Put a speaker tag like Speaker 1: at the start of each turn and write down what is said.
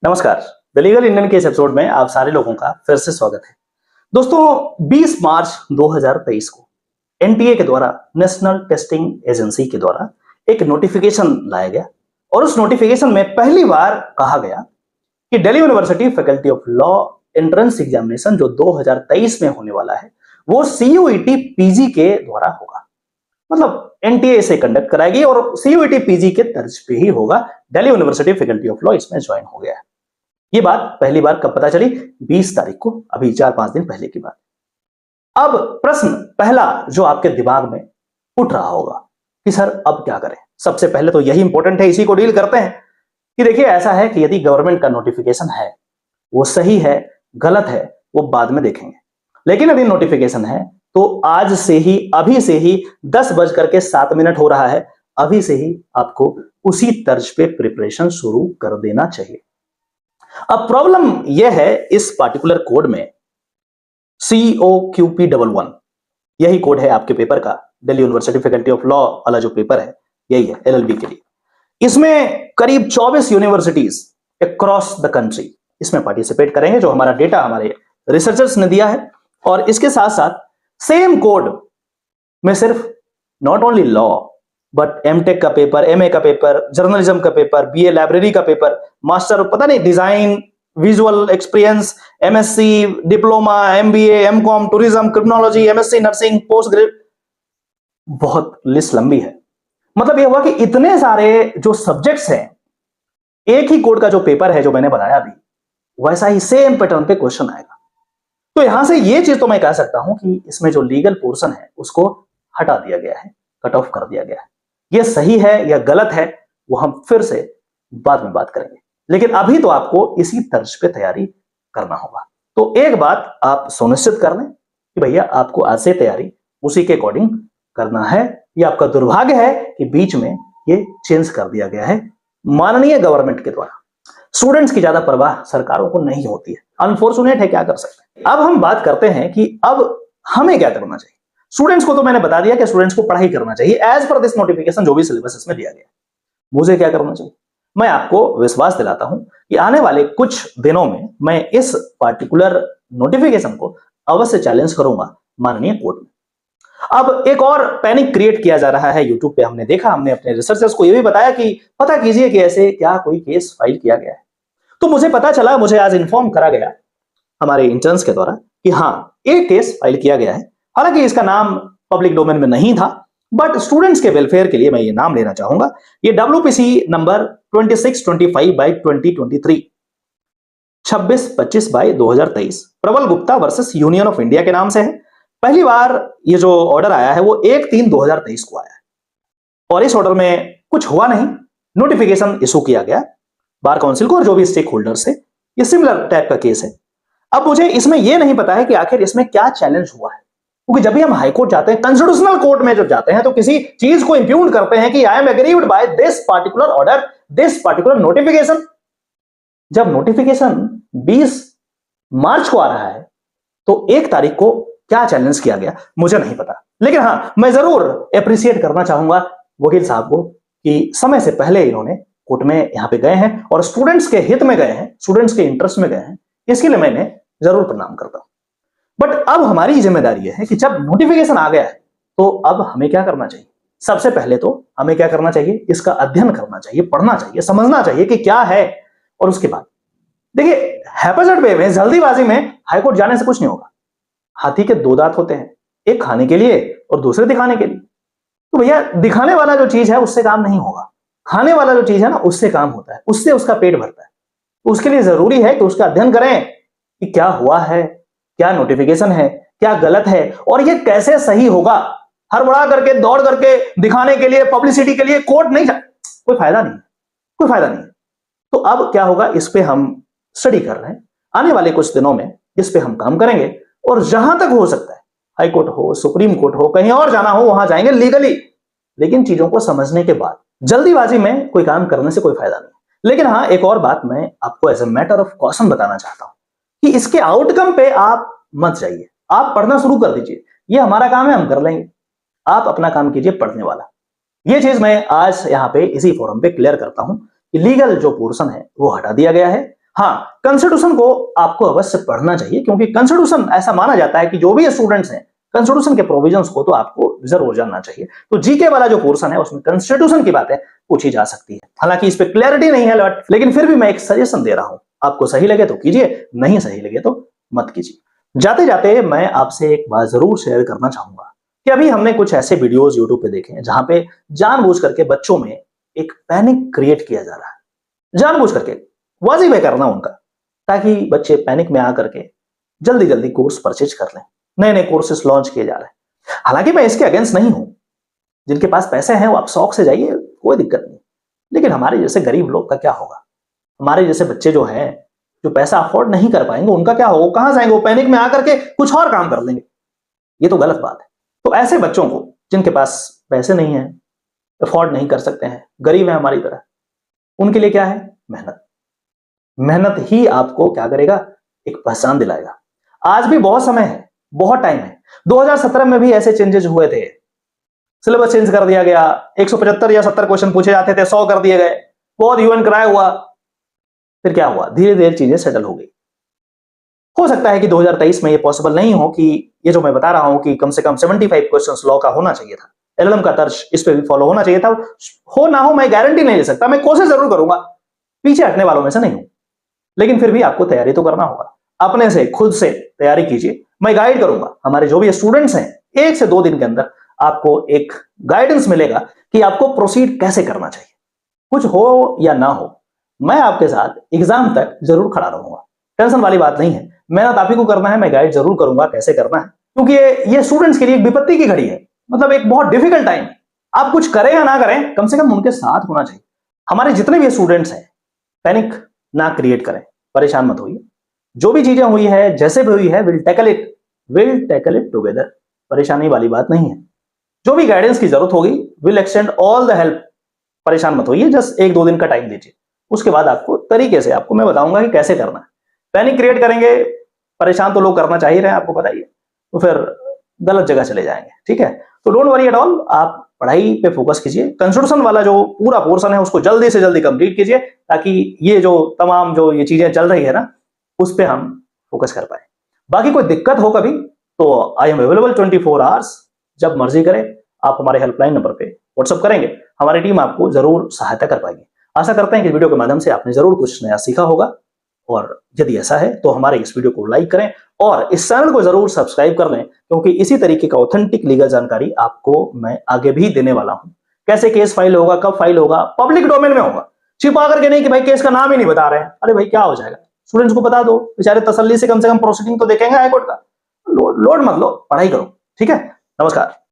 Speaker 1: नमस्कार। The legal Indian के इस एपिसोड में आप सारे लोगों का फिर से स्वागत है। दोस्तों, 20 मार्च 2023 को एनटीए के द्वारा, नेशनल टेस्टिंग एजेंसी के द्वारा एक नोटिफिकेशन लाया गया और उस नोटिफिकेशन में पहली बार कहा गया कि Delhi university faculty of law entrance examination जो 2023 में होने वाला है वो सीयूईटी पीजी के द्वारा होगा। मतलब एनटीए इसे कंडक्ट कराएगी और सीयूईटी पीजी के तर्ज पे ही होगा। Delhi university faculty of law इसमें ज्वाइन हो गया है। ये बात पहली बार कब पता चली? 20 तारीख को, अभी 4-5 दिन पहले की बात। अब प्रश्न पहला जो आपके दिमाग में उठ रहा होगा कि सर अब क्या करें। सबसे पहले तो यही इंपॉर्टेंट है, इसी को डील करते हैं कि देखिए ऐसा है कि यदि गवर्नमेंट का नोटिफिकेशन है वो सही है गलत है वो बाद में देखेंगे, लेकिन यदि नोटिफिकेशन है तो आज से ही, अभी से ही 10:07 हो रहा है, अभी से ही आपको उसी तर्ज पे प्रिपरेशन शुरू कर देना चाहिए। अब प्रॉब्लम यह है इस पार्टिकुलर कोड में COQP11, यही कोड है आपके पेपर का। Delhi university faculty of law वाला जो पेपर है यही है LLB के लिए। इसमें करीब 24 यूनिवर्सिटीज अक्रॉस द कंट्री इसमें पार्टिसिपेट करेंगे, जो हमारा डेटा हमारे रिसर्चर्स ने दिया है। और इसके साथ साथ सेम कोड में सिर्फ not only law but MTech का पेपर, एमए का पेपर, जर्नलिज्म का पेपर, बीए लाइब्रेरी का पेपर, मास्टर पता नहीं design, visual experience, MSc, diploma, MBA, MCom, tourism, criminology, MSc nursing, post graduate, बहुत लिस्ट लंबी है। मतलब यह हुआ कि इतने सारे जो सब्जेक्ट्स हैं, एक ही कोड का जो पेपर है जो मैंने बनाया अभी, वैसा ही सेम पैटर्न पे क्वेश्चन आएगा। तो यहां से यह चीज तो मैं कह सकता हूं कि इसमें जो लीगल पोर्शन है उसको हटा दिया गया है, कट ऑफ कर दिया गया है। यह सही है या गलत है वो हम फिर से बाद में बात करेंगे, लेकिन अभी तो आपको इसी तर्ज पे तैयारी करना होगा। तो एक बात आप सुनिश्चित कर लें कि भैया आपको आज से तैयारी उसी के अकॉर्डिंग करना है। यह आपका दुर्भाग्य है कि बीच में ये चेंज कर दिया गया है माननीय गवर्नमेंट के द्वारा। स्टूडेंट्स की ज्यादा परवाह सरकारों को नहीं होती है, अनफॉर्चुनेट है, क्या कर सकते हैं। अब हम बात करते हैं कि अब हमें क्या करना चाहिए। स्टूडेंट्स को तो मैंने बता दिया कि स्टूडेंट्स को पढ़ाई करना चाहिए एज पर दिस नोटिफिकेशन, जो भी सिलेबस इसमें दिया गया। मुझे क्या करना चाहिए? मैं आपको विश्वास दिलाता हूं कि आने वाले कुछ दिनों में मैं इस पार्टिकुलर नोटिफिकेशन को अवश्य चैलेंज करूंगा माननीय कोर्ट में। अब एक और पैनिक क्रिएट किया जा रहा है यूट्यूब पे, हमने देखा, हमने अपने रिसर्चर्स को यह भी बताया कि पता कीजिए कि ऐसे क्या कोई केस फाइल किया गया है। तो मुझे पता चला, मुझे आज इन्फॉर्म करा गया हमारे इंटर्न्स के द्वारा कि हाँ, एक केस फाइल किया गया है। हालांकि इसका नाम पब्लिक डोमेन में नहीं था, बट स्टूडेंट्स के वेलफेयर के लिए मैं ये नाम लेना चाहूंगा। ये WPC नंबर 2625/2023, 2625/2023, प्रबल Gupta versus union of India के नाम से है। पहली बार ये जो ऑर्डर आया है वो 1/3/2023 को आया है और इस ऑर्डर में कुछ हुआ नहीं, नोटिफिकेशन इशू किया गया बार काउंसिल को और जो भी स्टेक होल्डर से। ये सिमिलर टाइप का केस है। अब मुझे इसमें यह नहीं पता है कि आखिर इसमें क्या चैलेंज हुआ है, क्योंकि जब भी हम हाईकोर्ट जाते हैं, कॉन्स्टिट्यूशनल कोर्ट में जब जाते हैं तो किसी चीज को इंप्यून करते हैं कि I am aggrieved by this particular order, this particular notification. जब नोटिफिकेशन 20 मार्च को आ रहा है तो 1 तारीख को क्या चैलेंज किया गया मुझे नहीं पता। लेकिन हां, मैं जरूर अप्रिशिएट करना चाहूंगा वकील साहब को कि समय से पहले इन्होंने कोर्ट में यहां पे गए हैं और स्टूडेंट्स के हित में गए हैं, स्टूडेंट्स के इंटरेस्ट में गए हैं। इसके लिए मैं जरूर प्रणाम करता हूं। बट अब हमारी जिम्मेदारी है कि जब नोटिफिकेशन आ गया है तो अब हमें क्या करना चाहिए। सबसे पहले तो हमें क्या करना चाहिए, इसका अध्ययन करना चाहिए, पढ़ना चाहिए, समझना चाहिए कि क्या है। और उसके बाद देखिए, हैप्पीजेट वे में, जल्दीबाजी में हाईकोर्ट जाने से कुछ नहीं होगा। हाथी के 2 दांत होते हैं, एक खाने के लिए और दूसरे दिखाने के लिए। तो भैया, दिखाने वाला जो चीज है उससे काम नहीं होगा, खाने वाला जो चीज है ना उससे काम होता है, उससे उसका पेट भरता है। तो उसके लिए जरूरी है कि उसका अध्ययन करें कि क्या हुआ है, क्या नोटिफिकेशन है, क्या गलत है और ये कैसे सही होगा। हड़बड़ा करके, दौड़ करके, दिखाने के लिए, पब्लिसिटी के लिए कोर्ट नहीं जा, कोई फायदा नहीं, कोई फायदा नहीं। तो अब क्या होगा, इस पे हम स्टडी कर रहे हैं। आने वाले कुछ दिनों में इस पे हम काम करेंगे और जहां तक हो सकता है, हाई कोर्ट हो, सुप्रीम कोर्ट हो, कहीं और जाना हो वहां जाएंगे लीगली, लेकिन चीजों को समझने के बाद। जल्दीबाजी में कोई काम करने से कोई फायदा नहीं। लेकिन हाँ, एक और बात मैं आपको as a matter of caution बताना चाहता हूं कि इसके आउटकम पे आप मत जाइए, आप पढ़ना शुरू कर दीजिए। ये हमारा काम है, हम कर लेंगे। आप अपना काम कीजिए पढ़ने वाला। ये चीज मैं आज यहां पे इसी फोरम पे क्लियर करता हूं कि लीगल जो पोर्शन है वो हटा दिया गया है हाँ, कॉन्स्टिट्यूशन को आपको अवश्य पढ़ना चाहिए, क्योंकि कॉन्स्टिट्यूशन ऐसा माना जाता है कि जो भी स्टूडेंट्स हैं कॉन्स्टिट्यूशन के प्रोविजंस को तो आपको जरूर जानना चाहिए। तो जीके वाला जो पोर्शन है उसमें कॉन्स्टिट्यूशन की बातें पूछी जा सकती है। हालांकि इस पे क्लैरिटी नहीं है, लेकिन फिर भी मैं एक सजेशन दे रहा हूं, आपको सही लगे तो कीजिए, नहीं सही लगे तो मत कीजिए। जाते जाते मैं आपसे एक बात जरूर शेयर करना चाहूंगा कि अभी हमने कुछ ऐसे वीडियोस यूट्यूब पे देखे हैं जहां पे जानबूझ करके बच्चों में एक पैनिक क्रिएट किया जा रहा है, जानबूझ करके, वाजिब है करना उनका, ताकि बच्चे पैनिक में आकर के जल्दी जल्दी कोर्स परचेज कर लें। नए नए कोर्सेस लॉन्च किए जा रहे हैं। हालांकि मैं इसके अगेंस्ट नहीं हूं, जिनके पास पैसे हैं वो आप शौक से जाइए, कोई दिक्कत नहीं। लेकिन हमारे जैसे गरीब लोग का क्या होगा? हमारे जैसे बच्चे जो हैं, जो पैसा अफोर्ड नहीं कर पाएंगे, उनका क्या होगा? कहां जाएंगे? वो पैनिक में आकर के कुछ और काम कर लेंगे। ये तो गलत बात है। तो ऐसे बच्चों को जिनके पास पैसे नहीं है, अफोर्ड नहीं कर सकते हैं, गरीब है हमारी तरह, उनके लिए क्या है? मेहनत। मेहनत ही आपको क्या करेगा? एक पहचान दिलाएगा। आज भी बहुत समय है, बहुत टाइम है। 2017 में भी ऐसे चेंजेस हुए थे, सिलेबस चेंज कर दिया गया, 175 या 70 क्वेश्चन पूछे जाते थे, 100 कर दिए गए, बहुत ह्यू क्राई हुआ। फिर क्या हुआ? धीरे धीरे चीजें सेटल हो गई। हो सकता है कि 2023 में ये पॉसिबल नहीं हो कि ये जो मैं बता रहा हूं कि कम से कम 75 क्वेश्चंस लॉ का होना चाहिए था, एलएलएम का तर्ज इस पे भी फॉलो होना चाहिए था। हो ना हो मैं गारंटी नहीं ले सकता, मैं कोशिश जरूर करूंगा, पीछे हटने वालों में से नहीं हूं। लेकिन फिर भी आपको तैयारी तो करना होगा, अपने से खुद से तैयारी कीजिए। मैं गाइड करूंगा, हमारे जो भी स्टूडेंट्स हैं 1 से 2 दिन के अंदर आपको एक गाइडेंस मिलेगा कि आपको प्रोसीड कैसे करना चाहिए। कुछ हो या ना हो, मैं आपके साथ एग्जाम तक जरूर खड़ा रहूंगा, टेंशन वाली बात नहीं है। मेहनत आप ही को करना है, मैं गाइड जरूर करूंगा कैसे करना है, क्योंकि ये स्टूडेंट्स के लिए एक विपत्ति की घड़ी है, मतलब एक बहुत डिफिकल्ट टाइम। आप कुछ करें या ना करें, कम से कम उनके साथ होना चाहिए। हमारे जितने भी स्टूडेंट्स हैं, पैनिक ना क्रिएट करें, परेशान मत होइए। जो भी चीजें हुई है, जैसे भी हुई है, विल टैकल इट टुगेदर। परेशानी वाली बात नहीं है। जो भी गाइडेंस की जरूरत होगी, will extend all the help. परेशान मत होइए, जस्ट 1-2 दिन का टाइम दीजिए, उसके बाद आपको तरीके से आपको मैं बताऊंगा कि कैसे करना है। पैनिक क्रिएट करेंगे, परेशान तो लोग करना चाहिए रहे, आपको पता ही है, तो फिर गलत जगह चले जाएंगे। ठीक है, तो डोंट वरी एट ऑल, आप पढ़ाई पे फोकस कीजिए। कॉन्स्टिट्यूशन वाला जो पूरा पोर्शन है उसको जल्दी से जल्दी कंप्लीट कीजिए, ताकि ये जो तमाम जो ये चीजें चल रही है ना, उस पर हम फोकस कर पाए। बाकी कोई दिक्कत हो कभी तो आई एम अवेलेबल 24 आवर्स, जब मर्जी करें आप हमारे हेल्पलाइन नंबर पे व्हाट्सअप करेंगे, हमारी टीम आपको जरूर सहायता कर पाएगी। आशा करते हैं कि वीडियो के माध्यम से आपने जरूर कुछ नया सीखा होगा, और यदि ऐसा है तो हमारे इस वीडियो को लाइक करें और इस चैनल को जरूर सब्सक्राइब कर लें, क्योंकि इसी तरीके का ऑथेंटिक लीगल जानकारी आपको मैं आगे भी देने वाला हूं। कैसे केस फाइल होगा, कब फाइल होगा, पब्लिक डोमेन में होगा, छिपा करके नहीं कि भाई केस का नाम ही नहीं बता रहे हैं। अरे भाई क्या हो जाएगा, स्टूडेंट्स को बता दो, बेचारे तसल्ली से कम प्रोसीडिंग तो देखेंगे हाईकोर्ट का। लोड मत लो, पढ़ाई करो। ठीक है, नमस्कार।